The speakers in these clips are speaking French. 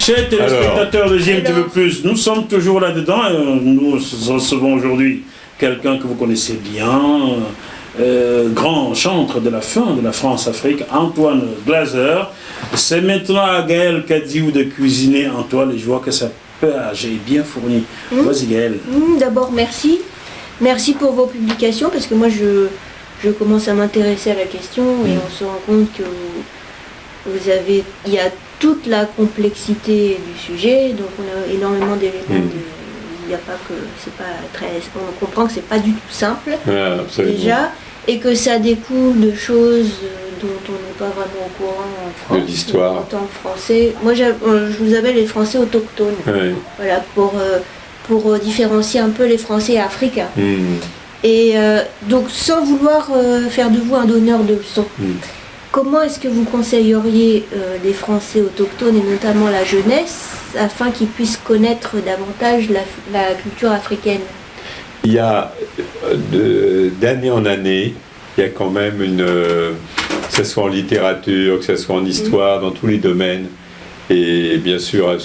Chers téléspectateurs de JMTV+, nous sommes toujours là-dedans. Nous recevons aujourd'hui quelqu'un que vous connaissez bien, grand chantre de la fin de la France-Afrique, Antoine Glaser. C'est maintenant à Gaël Kadiou de cuisiner, Antoine, et je vois que ça j'ai bien fourni. Vas-y Gaël. D'abord, merci. Merci pour vos publications, parce que moi, je commence à m'intéresser à la question et on se rend compte que il y a toute la complexité du sujet, donc on a énormément d'éléments. Il n'y a pas que c'est pas très. On comprend que c'est pas du tout simple déjà, et que ça découle de choses dont on n'est pas vraiment au courant en France. De l'histoire. En tant que Français, moi je vous appelle les Français autochtones. Voilà, pour différencier un peu les Français africains. Et donc sans vouloir faire de vous un donneur de leçons. Comment est-ce que vous conseilleriez les Français autochtones et notamment la jeunesse afin qu'ils puissent connaître davantage la culture africaine? Il y a d'année en année, il y a quand même que ce soit en littérature, que ce soit en histoire, dans tous les domaines, et bien sûr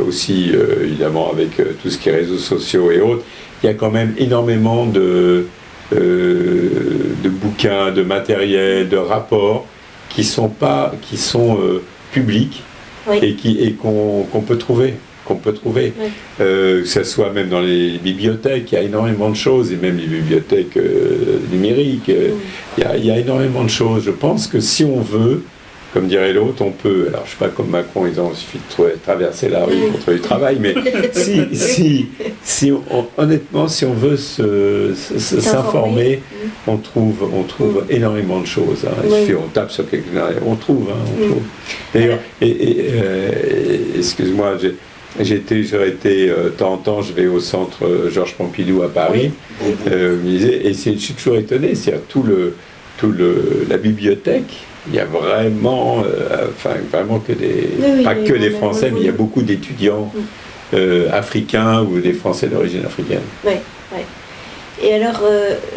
aussi évidemment avec tout ce qui est réseaux sociaux et autres, il y a quand même énormément de bouquins, de matériel, de rapports qui sont publics et qu'on peut trouver. Que ce soit même dans les bibliothèques, il y a énormément de choses, et même les bibliothèques numériques, il y a énormément de choses. Je pense que si on veut, comme dirait l'autre, on peut, alors je ne suis pas comme Macron, il suffit de traverser la rue pour trouver du travail, mais honnêtement, si on veut s'informer, on trouve énormément de choses. On tape sur quelque chose, on trouve. D'ailleurs, excuse-moi, j'ai été de temps en temps, je vais au centre Georges Pompidou à Paris, et je suis toujours étonné, c'est-à-dire la bibliothèque. Il y a vraiment, vraiment que pas que des Français, mais il y a beaucoup d'étudiants africains ou des Français d'origine africaine. Et alors,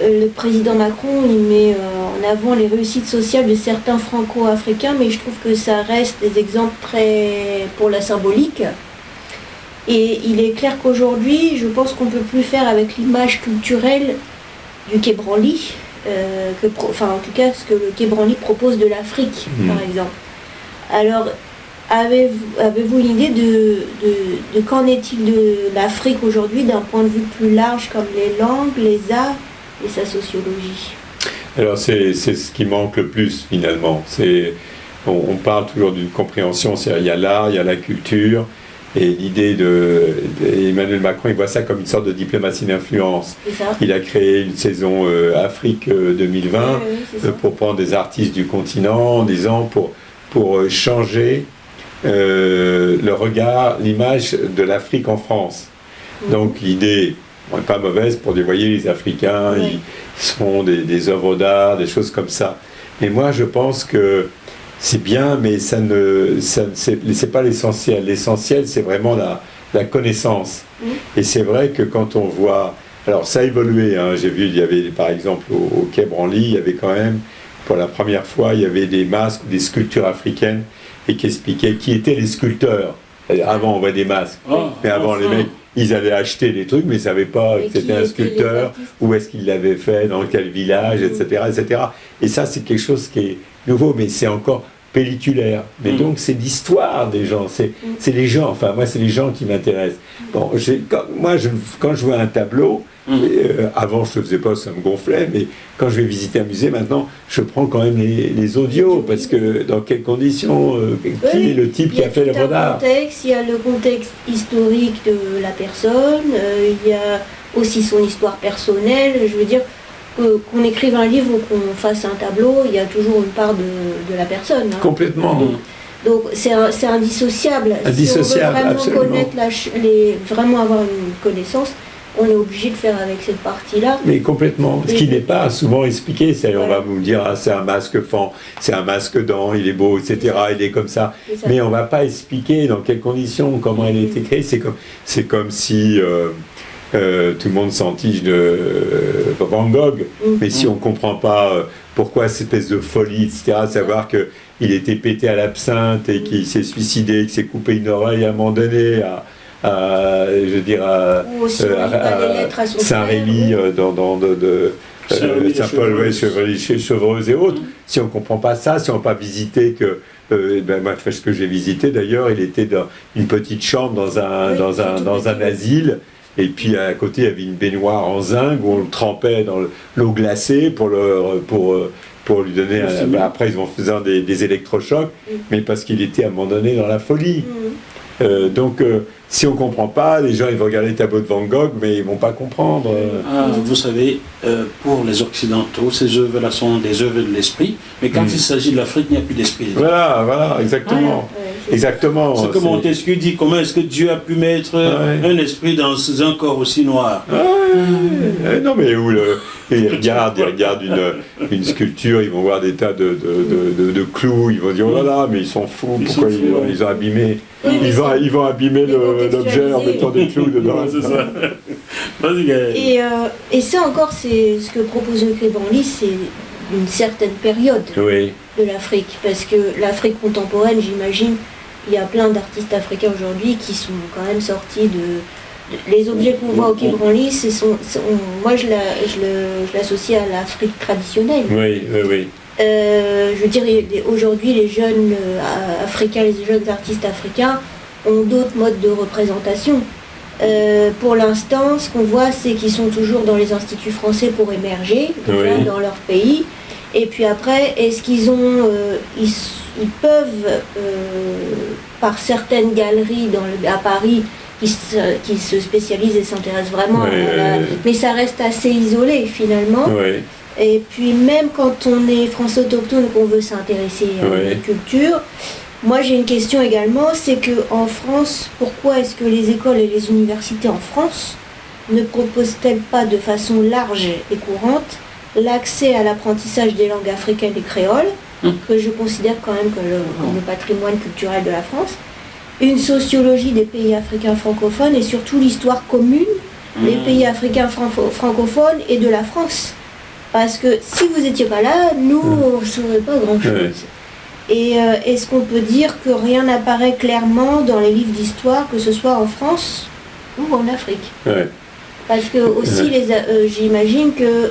le président Macron, il met en avant les réussites sociales de certains franco-africains, mais je trouve que ça reste des exemples très pour la symbolique. Et il est clair qu'aujourd'hui, je pense qu'on ne peut plus faire avec l'image culturelle du Quai Branly. En tout cas ce que le Quai Branly propose de l'Afrique, par exemple. Alors, avez-vous une idée de qu'en est-il de l'Afrique aujourd'hui d'un point de vue plus large, comme les langues, les arts et sa sociologie? Alors c'est ce qui manque le plus finalement. On parle toujours d'une compréhension, il y a l'art, il y a la culture. Et l'idée d'Emmanuel Macron, il voit ça comme une sorte de diplomatie d'influence. Il a créé une saison Afrique 2020 pour prendre des artistes du continent, en disant pour changer le regard, l'image de l'Afrique en France. Donc l'idée n'est pas mauvaise pour dire, voyez, les Africains, ils font des œuvres d'art, des choses comme ça. Mais moi, je pense que c'est bien, mais c'est pas l'essentiel. L'essentiel, c'est vraiment la connaissance. Et c'est vrai que quand on voit... Alors, ça a évolué. J'ai vu, il y avait, par exemple, au Quai Branly, il y avait quand même, pour la première fois, il y avait des masques, des sculptures africaines, et qui expliquaient qui étaient les sculpteurs. Avant, on voit des masques. Mais avant, les mecs, ils allaient acheter des trucs, mais ils ne savaient pas que c'était un sculpteur, où est-ce qu'il l'avait fait, dans quel village, etc., etc. Et ça, c'est quelque chose qui est nouveau, mais c'est encore pelliculaire. Mais donc, c'est l'histoire des gens, c'est les gens, enfin, moi, c'est les gens qui m'intéressent. Bon, quand je vois un tableau, avant, je ne le faisais pas, ça me gonflait, mais quand je vais visiter un musée, maintenant, je prends quand même les audios, parce que dans quelles conditions, qui est le type qui a fait l'œuvre d'art? Il y a le contexte historique de la personne, il y a aussi son histoire personnelle, je veux dire, qu'on écrive un livre ou qu'on fasse un tableau, il y a toujours une part de la personne. Complètement. Donc c'est indissociable. Indissociable, si on veut vraiment absolument. connaître vraiment avoir une connaissance, on est obligé de faire avec cette partie-là. Mais complètement. Ce qui n'est pas souvent expliqué, c'est on va vous dire, c'est un masque fan, c'est un masque dent, il est beau, etc., il est comme ça. Mais on ne va pas expliquer dans quelles conditions, comment il a été créé. C'est comme si... tout le monde s'entiche de Van Gogh, mais si on ne comprend pas pourquoi cette espèce de folie, etc., savoir qu'il il était pété à l'absinthe et qu'il s'est suicidé, qu'il s'est coupé une oreille à un moment donné je veux dire, Ou aussi, on lit pas les lettres à son Saint-Rémy, Saint-Paul, ouais, Chevreuse et autres. Si on ne comprend pas ça, si on n'a pas visité moi, ce que j'ai visité d'ailleurs, il était dans une petite chambre dans un asile, et puis à côté il y avait une baignoire en zinc où on le trempait dans l'eau glacée pour lui donner après ils vont faisant des électrochocs, mais parce qu'il était à un moment donné dans la folie. Donc si on ne comprend pas, les gens ils vont regarder les tableaux de Van Gogh, mais ils ne vont pas comprendre. Vous savez, pour les Occidentaux, ces œuvres-là sont des œuvres de l'esprit, mais quand il s'agit de l'Afrique, il n'y a plus d'esprit. Voilà, exactement. Exactement. C'est comme Montesquieu dit, comment est-ce que Dieu a pu mettre un esprit dans un corps aussi noir? Non mais ils regardent une sculpture, ils vont voir des tas de clous, ils vont dire oh là là, mais ils sont fous, pourquoi ils ont abîmé, ils vont abîmer l'objet en mettant des clous dedans. C'est ça. Vas-y, Gaël. Et ça encore, c'est ce que propose le Branly, c'est une certaine période de l'Afrique, parce que l'Afrique contemporaine, j'imagine, il y a plein d'artistes africains aujourd'hui qui sont quand même sortis les objets qu'on voit au Quai Branly, moi je l'associe à l'Afrique traditionnelle. Oui. Je veux dire, aujourd'hui les jeunes africains, les jeunes artistes africains ont d'autres modes de représentation. Pour l'instant, ce qu'on voit, c'est qu'ils sont toujours dans les instituts français pour émerger, déjà, dans leur pays. Et puis après, est-ce qu'ils ont, ils peuvent, par certaines galeries à Paris, qui se spécialisent et s'intéressent vraiment mais ça reste assez isolé finalement. Et puis même quand on est français autochtone et qu'on veut s'intéresser à la culture, moi j'ai une question également, c'est qu'en France, pourquoi est-ce que les écoles et les universités en France ne proposent-elles pas de façon large et courante l'accès à l'apprentissage des langues africaines et créoles, que je considère quand même comme le patrimoine culturel de la France, une sociologie des pays africains francophones et surtout l'histoire commune des pays africains francophones et de la France. Parce que si vous n'étiez pas là, nous, on ne saurait pas grand-chose. Et est-ce qu'on peut dire que rien n'apparaît clairement dans les livres d'histoire, que ce soit en France ou en Afrique? Parce que aussi, j'imagine que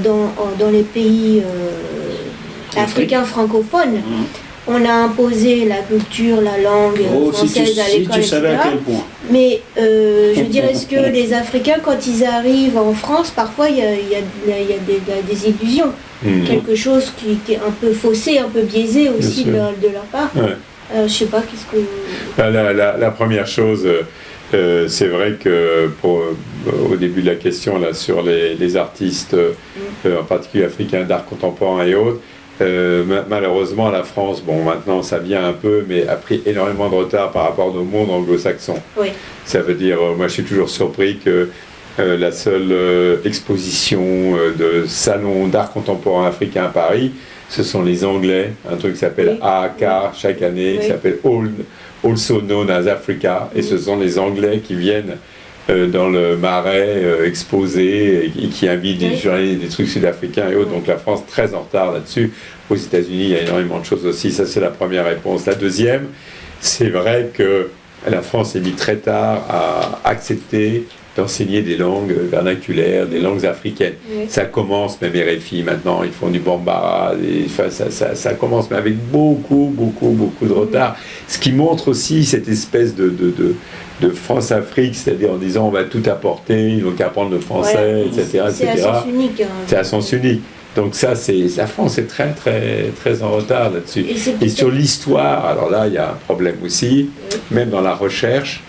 dans les pays africains francophones, on a imposé la culture, la langue française à l'école, tu savais etc. à quel point. Mais je veux dire, est-ce que les Africains, quand ils arrivent en France, parfois il y a des illusions, quelque chose qui est un peu faussé, un peu biaisé aussi de leur part. Je ne sais pas, qu'est-ce que... La première chose, c'est vrai que au début de la question là, sur les artistes, en particulier africains d'art contemporain et autres, malheureusement la France, bon maintenant ça vient un peu, mais a pris énormément de retard par rapport au monde anglo-saxon. Ça veut dire, moi je suis toujours surpris que la seule exposition de salon d'art contemporain africain à Paris, ce sont les Anglais, un truc qui s'appelle AAK chaque année, qui s'appelle Also Known as Africa, et ce sont les Anglais qui viennent dans le Marais exposer et qui invitent des journalistes, des trucs sud-africains et autres. Donc la France très en retard là-dessus. Aux États-Unis, il y a énormément de choses aussi. Ça, c'est la première réponse. La deuxième, c'est vrai que la France est mis très tard à accepter d'enseigner des langues vernaculaires, des langues africaines. Ça commence, même RFI maintenant, ils font du bambara, ça commence, mais avec beaucoup de retard. Ce qui montre aussi cette espèce de France-Afrique, c'est-à-dire en disant on va tout apporter, ils n'ont qu'à apprendre le français, etc. C'est à sens unique. C'est à sens unique. Donc ça, la France est très en retard là-dessus. Et sur l'histoire, alors là, il y a un problème aussi, même dans la recherche.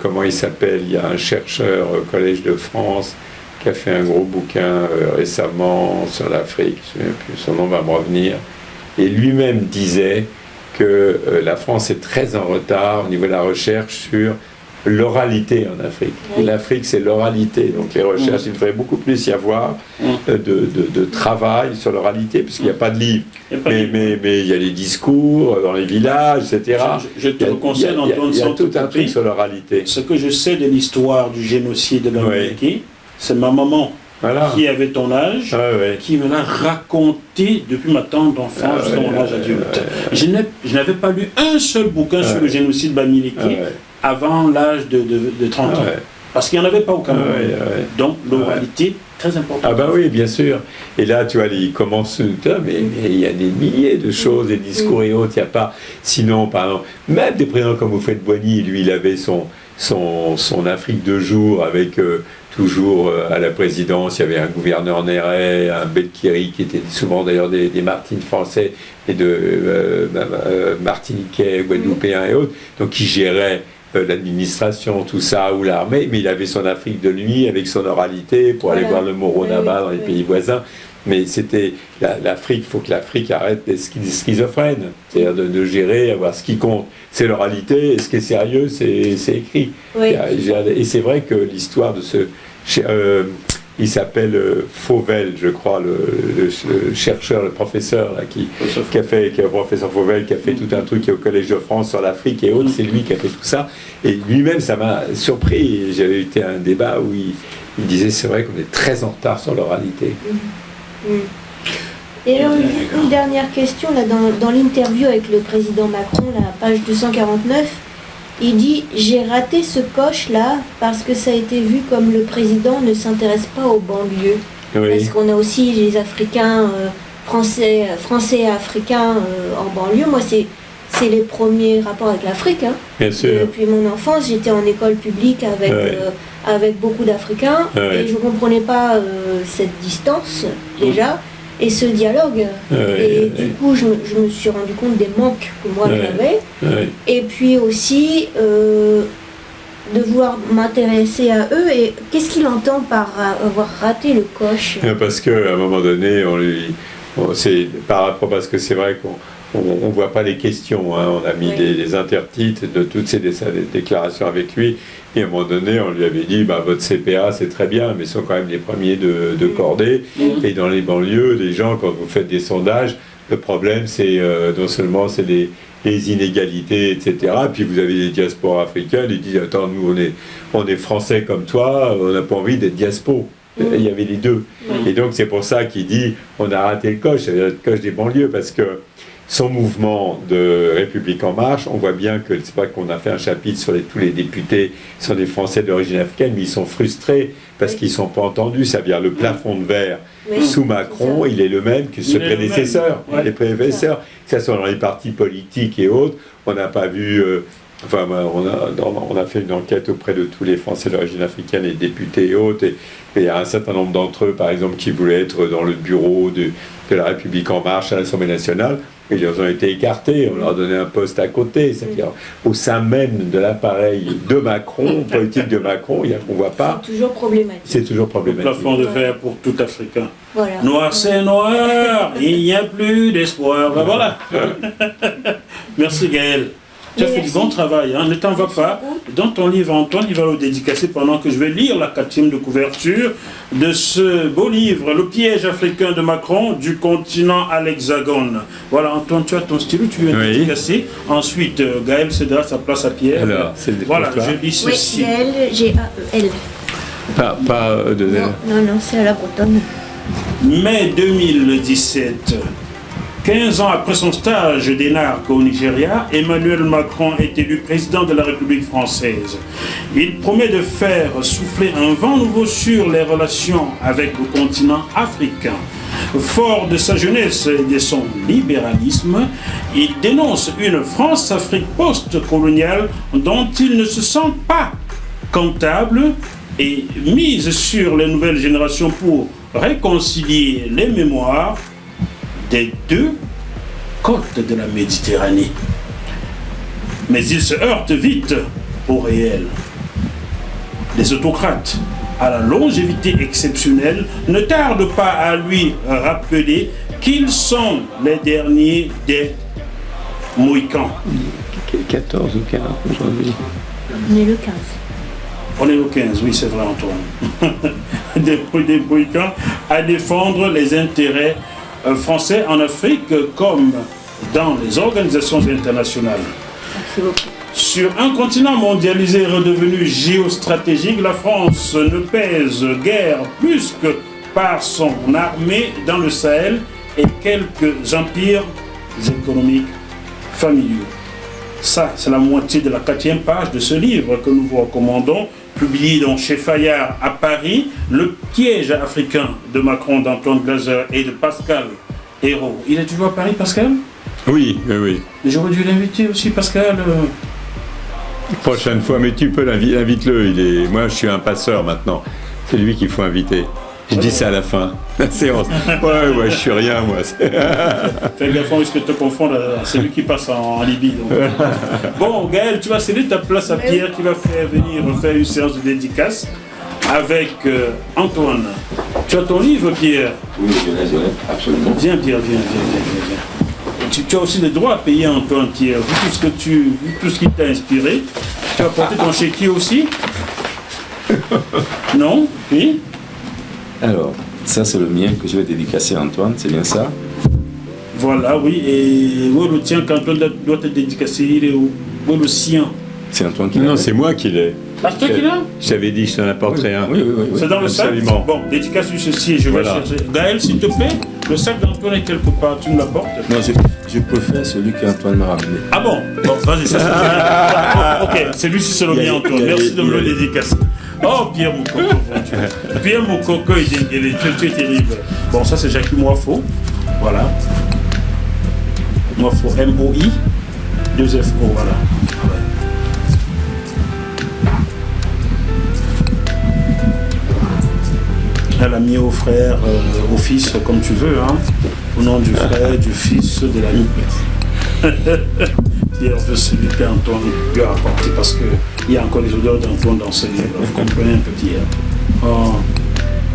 Comment il s'appelle? Il y a un chercheur au Collège de France qui a fait un gros bouquin récemment sur l'Afrique, je ne sais plus, son nom va me revenir, et lui-même disait que la France est très en retard au niveau de la recherche sur l'oralité en Afrique. L'Afrique, c'est l'oralité, donc les recherches, il devrait beaucoup plus y avoir de travail sur l'oralité, puisqu'il n'y a pas de livre, mais il y a les discours dans les villages, etc. Je te conseille d'entendre il y a tout un truc sur l'oralité. Ce que je sais de l'histoire du génocide de l'Amérique, c'est ma maman Voilà. qui avait ton âge, Ouais. qui me l'a raconté depuis ma tendre enfance jusqu'à mon âge adulte. Je n'avais pas lu un seul bouquin sur le génocide Bamileke avant l'âge de 30 ans. Parce qu'il n'y en avait pas au Cameroun. Donc l'oralité, très importante. Ah ben oui, bien sûr. Et là, tu vois, il commence, mais il y a des milliers de choses, des discours et autres, il n'y a pas... Sinon, par exemple, même des présidents comme Houphouët-Boigny, lui, il avait son Afrique de jour avec... toujours à la présidence, il y avait un gouverneur Néret, un Belkiri qui étaient souvent d'ailleurs des Martines français et de Martiniquais, Guadeloupéens et autres, donc qui géraient l'administration, tout ça, ou l'armée, mais il avait son Afrique de nuit avec son oralité pour aller voir le Moronaba dans les pays voisins. Mais c'était l'Afrique, il faut que l'Afrique arrête d'être schizophrène, c'est-à-dire de gérer, avoir ce qui compte, c'est l'oralité, et ce qui est sérieux, c'est écrit. Oui. Et c'est vrai que l'histoire de ce... il s'appelle Fauvel, je crois, le chercheur, le professeur, là, le professeur Fauvel, qui a fait tout un truc au Collège de France sur l'Afrique et autres, c'est lui qui a fait tout ça. Et lui-même, ça m'a surpris. J'avais été à un débat où il disait, c'est vrai qu'on est très en retard sur l'oralité. Et alors, une dernière question, là, dans l'interview avec le président Macron, la page 249, il dit « J'ai raté ce coche-là parce que ça a été vu comme le président ne s'intéresse pas aux banlieues. » Parce qu'on a aussi les Africains, français et Africains en banlieue. Moi, c'est les premiers rapports avec l'Afrique. Hein. Bien sûr. Depuis mon enfance, j'étais en école publique avec beaucoup d'Africains et je ne comprenais pas cette distance déjà et ce dialogue. Du coup, je me suis rendu compte des manques que moi j'avais. Et puis aussi de vouloir m'intéresser à eux. Et qu'est-ce qu'il entend par avoir raté le coche? Parce qu'à un moment donné, c'est par rapport, parce que c'est vrai qu'on on voit pas les questions, hein. On a mis des intertitres de toutes ces déclarations avec lui, et à un moment donné on lui avait dit votre CPA c'est très bien, mais ils sont quand même les premiers de cordée, et dans les banlieues, les gens, quand vous faites des sondages, le problème c'est non seulement c'est les inégalités, etc. Puis vous avez des diasporas africaines, ils disent attends, nous on est français comme toi, on n'a pas envie d'être diaspos. Il y avait les deux. Et donc c'est pour ça qu'il dit on a raté le coche, c'est-à-dire le coche des banlieues, parce que son mouvement de République en marche, on voit bien que c'est pas qu'on a fait un chapitre sur tous les députés qui sont des Français d'origine africaine, mais ils sont frustrés parce qu'ils ne sont pas entendus. Ça veut dire le plafond de verre sous Macron, il est le même que ses prédécesseurs. Les prédécesseurs, que ce soit dans les partis politiques et autres, on n'a pas vu... Enfin, on a fait une enquête auprès de tous les Français d'origine africaine, les députés et autres, et il y a un certain nombre d'entre eux, par exemple, qui voulaient être dans le bureau de la République en marche à l'Assemblée nationale, et ils ont été écartés, on leur a donné un poste à côté, c'est-à-dire au sein même de l'appareil de Macron, politique de Macron, on ne voit pas. C'est toujours problématique. C'est toujours problématique. Le plafond de verre pour tout Africain. Voilà. Noir c'est noir, il n'y a plus d'espoir. Ben voilà. Merci Gaël. Tu as fait du bon travail, hein? Ne t'en va pas. Dans ton livre, Antoine, il va le dédicacer pendant que je vais lire la 4e de couverture de ce beau livre, Le piège africain de Macron, du continent à l'Hexagone. Voilà, Antoine, tu as ton stylo, tu viens dédicacer. Ensuite, Gaël cédera sa place à Pierre. Alors, voilà, je lis ceci. Oui, Gaël, G-A-E-L. Pas de... Non, c'est à la bretonne. Mai 2017. 15 ans après son stage d'énarque au Nigeria, Emmanuel Macron est élu président de la République française. Il promet de faire souffler un vent nouveau sur les relations avec le continent africain. Fort de sa jeunesse et de son libéralisme, il dénonce une France-Afrique post-coloniale dont il ne se sent pas comptable et mise sur les nouvelles générations pour réconcilier les mémoires des deux côtes de la Méditerranée. Mais il se heurte vite au réel. Les autocrates, à la longévité exceptionnelle, ne tardent pas à lui rappeler qu'ils sont les derniers des Mohicans. 14 ou 15 aujourd'hui. On est le 15. On est le 15, oui, c'est vrai, Antoine. des Mohicans à défendre les intérêts français en Afrique comme dans les organisations internationales. Merci beaucoup. Sur un continent mondialisé et redevenu géostratégique, la France ne pèse guère plus que par son armée dans le Sahel et quelques empires économiques familiaux. Ça, c'est la moitié de la 4e page de ce livre que nous vous recommandons, publié donc chez Fayard à Paris, Le piège africain de Macron, d'Antoine Glaser et de Pascal Hérault. Il est toujours à Paris, Pascal? Oui, oui, oui. J'aurais dû l'inviter aussi, Pascal. Prochaine fois, mais tu peux invite-le. Moi, je suis un passeur maintenant. C'est lui qu'il faut inviter. Je dis ça à la fin. La séance. Ouais, je suis rien, moi. Fais gaffe, on risque de te confondre. C'est lui qui passe en Libye. Donc. Bon, Gaël, tu vas céder ta place à Pierre qui va venir faire une séance de dédicace avec Antoine. Tu as ton livre, Pierre? Oui, je l'ai, absolument. Viens, Pierre, viens. Tu as aussi le droit à payer Antoine, Pierre. Vu tout ce qui t'a inspiré. Tu as porté ton chéquier aussi? Non? Oui? Alors, ça c'est le mien que je vais dédicacer à Antoine, c'est bien ça? Voilà, oui. Et où est le tien qu'Antoine doit te dédicacer? Il est où? Où est le sien? C'est Antoine qui l'a. Non, c'est moi qui l'ai. Ah, c'est toi qui l'as? J'avais dit que je t'en apporterais un. Oui. C'est dans le sac? Absolument. Bon, dédicace sur ceci et je vais chercher. Gaël, s'il te plaît, le sac d'Antoine est quelque part, tu me l'apportes? Non, je préfère celui qu'Antoine m'a ramené. Ah bon? Bon, vas-y, ça c'est ok, celui-ci c'est le mien, Antoine. Merci de me le dédicacer. Oh, Pierre Moukoko, Pierre Moukoko, tu es terrible. Bon, ça c'est Jackie Moifo. Voilà. Moifo, M-O-I, 2-F-O, voilà. Elle a mis au frère, au fils, comme tu veux, hein, au nom du frère, du fils, de l'ami. Pierre veut celui qu'Antoine lui a apporté parce qu'il y a encore les odeurs d'Antoine dans ce livre. Vous comprenez un peu, Pierre. Oh,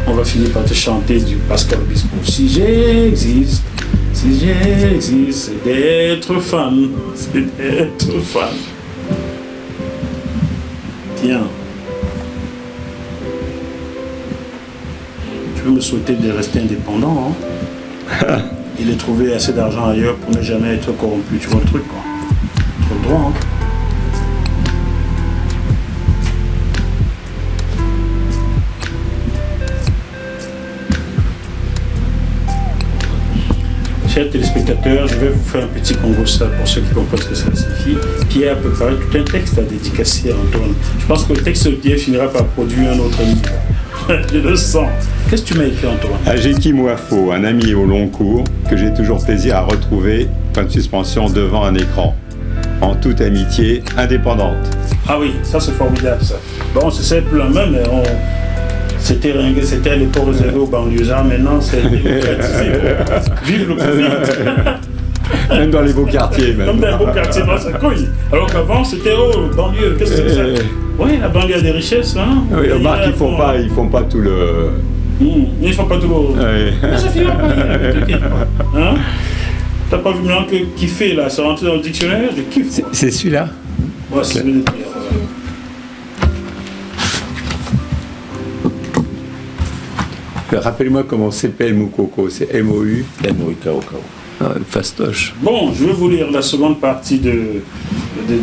on va finir par te chanter du Pascal Obispo. Si j'existe, c'est d'être fan. C'est d'être fan. Tiens. Tu peux me souhaiter de rester indépendant, hein? Et de trouver assez d'argent ailleurs pour ne jamais être corrompu. Tu vois le truc, quoi. Tu as le droit, hein? Chers téléspectateurs, je vais vous faire un petit congo ça pour ceux qui comprennent ce que ça signifie. Pierre a préparé tout un texte à dédicacer à Antoine. Je pense que le texte de Pierre finira par produire un autre livre. Je le sens. Qu'est-ce que tu m'as écrit, Antoine? À Jackie Moifo, un ami au long cours, que j'ai toujours plaisir à retrouver, point de suspension devant un écran. En toute amitié indépendante. Ah oui, ça c'est formidable ça. Bon, c'est simple la même, mais c'était ringué, c'était à l'époque réservé aux banlieusards, maintenant c'est démocratisé. Vive le Covid. Même dans les beaux quartiers, même. Comme dans les beaux quartiers, non, ça couille. Alors qu'avant c'était banlieue, qu'est-ce que c'est que ça? Oui, la banlieue a des richesses, hein. Oui, remarque, ils font pas tout le... Ils font pas tout le... Ouais. Mais ça finira pas, ne t'inquiète pas. Hein? T'as pas vu maintenant que kiffer là, c'est rentré dans le dictionnaire, je kiffe. C'est celui-là? Ouais, c'est celui de Pierre. Rappelle-moi comment s'appelle Moukoko, c'est M-O-U. M-O-U-K-O-K-O. Fastoche. Bon, je vais vous lire la seconde partie de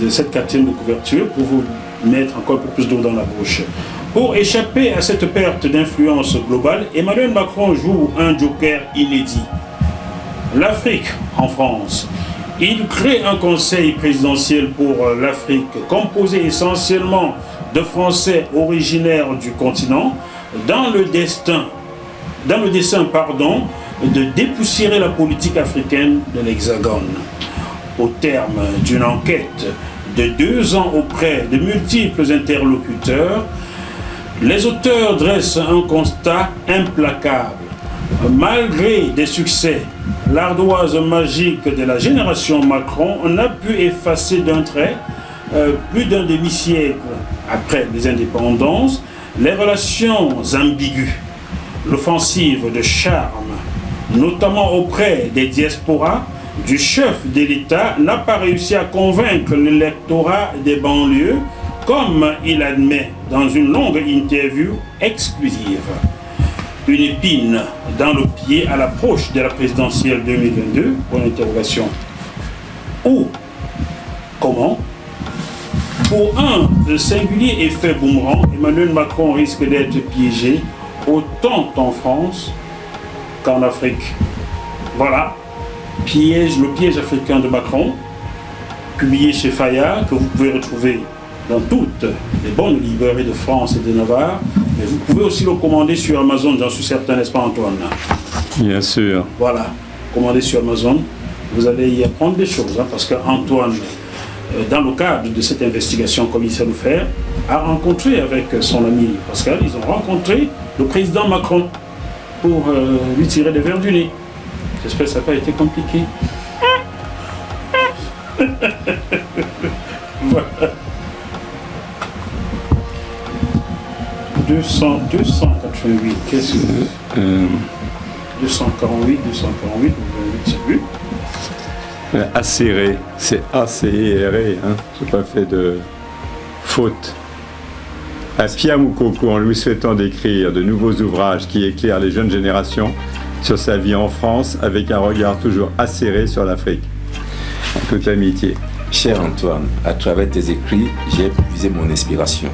cette 4e de couverture pour vous mettre encore un peu plus d'eau dans la bouche. Pour échapper à cette perte d'influence globale, Emmanuel Macron joue un joker inédit. L'Afrique en France. Il crée un conseil présidentiel pour l'Afrique composé essentiellement de Français originaires du continent dans le dessein de dépoussiérer la politique africaine de l'Hexagone. Au terme d'une enquête de 2 ans auprès de multiples interlocuteurs, les auteurs dressent un constat implacable. Malgré des succès, l'ardoise magique de la génération Macron n'a pu effacer d'un trait, plus d'un demi-siècle après les indépendances, les relations ambiguës. L'offensive de charme, notamment auprès des diasporas, du chef de l'État n'a pas réussi à convaincre l'électorat des banlieues, comme il admet dans une longue interview exclusive. Une épine dans le pied à l'approche de la présidentielle 2022, pour l'interrogation. Où, comment Pour un singulier effet boomerang, Emmanuel Macron risque d'être piégé autant en France qu'en Afrique. Voilà, le piège africain de Macron, publié chez Fayard, que vous pouvez retrouver dans toutes les bonnes librairies de France et de Navarre, mais vous pouvez aussi le commander sur Amazon, j'en suis certain, n'est-ce pas Antoine? Bien sûr. Voilà, commandez sur Amazon, vous allez y apprendre des choses, parce qu'Antoine, dans le cadre de cette investigation comme il sait le faire, a rencontré avec son ami Pascal, ils ont rencontré le président Macron pour lui tirer des verres du nez. J'espère que ça n'a pas été compliqué. Voilà. 288, qu'est-ce que 248, c'est plus. Acéré, c'est A-C-E-R-E, hein. J'ai pas fait de faute. À Pia Moukoko, en lui souhaitant d'écrire de nouveaux ouvrages qui éclairent les jeunes générations sur sa vie en France avec un regard toujours acéré sur l'Afrique. En toute amitié. Cher Antoine, à travers tes écrits, j'ai puisé mon inspiration.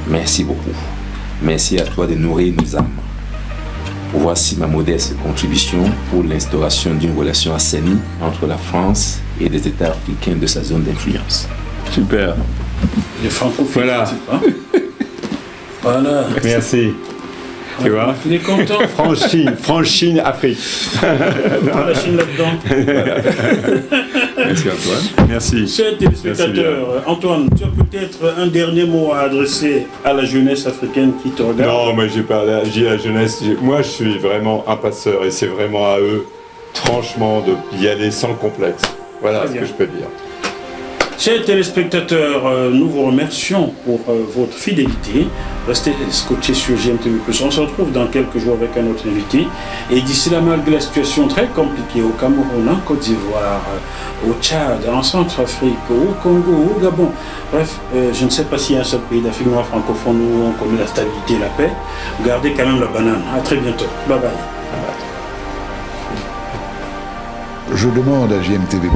Merci beaucoup. Merci à toi de nourrir nos âmes. Voici ma modeste contribution pour l'instauration d'une relation assainie entre la France et les États africains de sa zone d'influence. Super. Les francophones. Voilà. Voilà. Merci. Tu vois? Il est content. France-Chine, Afrique. La Chine là-dedans. Merci Antoine. Merci. Chers téléspectateurs, Antoine, tu as peut-être un dernier mot à adresser à la jeunesse africaine qui te regarde. Non, moi j'ai la jeunesse. Moi je suis vraiment un passeur et c'est vraiment à eux, franchement, d'y aller sans complexe. Voilà ce que je peux dire. Chers téléspectateurs, nous vous remercions pour votre fidélité. Restez scotchés sur GMTV+. On se retrouve dans quelques jours avec un autre invité. Et d'ici là, malgré la situation très compliquée au Cameroun, en Côte d'Ivoire, au Tchad, en Centrafrique, au Congo, au Gabon, bref, je ne sais pas s'il y a un seul pays d'Afrique noire francophone où on connaît la stabilité et la paix. Gardez quand même la banane. À très bientôt. Bye bye. Je demande à GMTV+,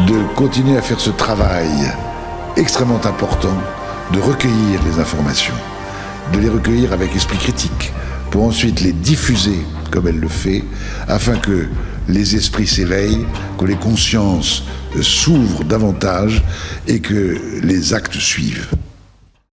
de continuer à faire ce travail extrêmement important, de recueillir les informations, de les recueillir avec esprit critique, pour ensuite les diffuser comme elle le fait, afin que les esprits s'éveillent, que les consciences s'ouvrent davantage et que les actes suivent.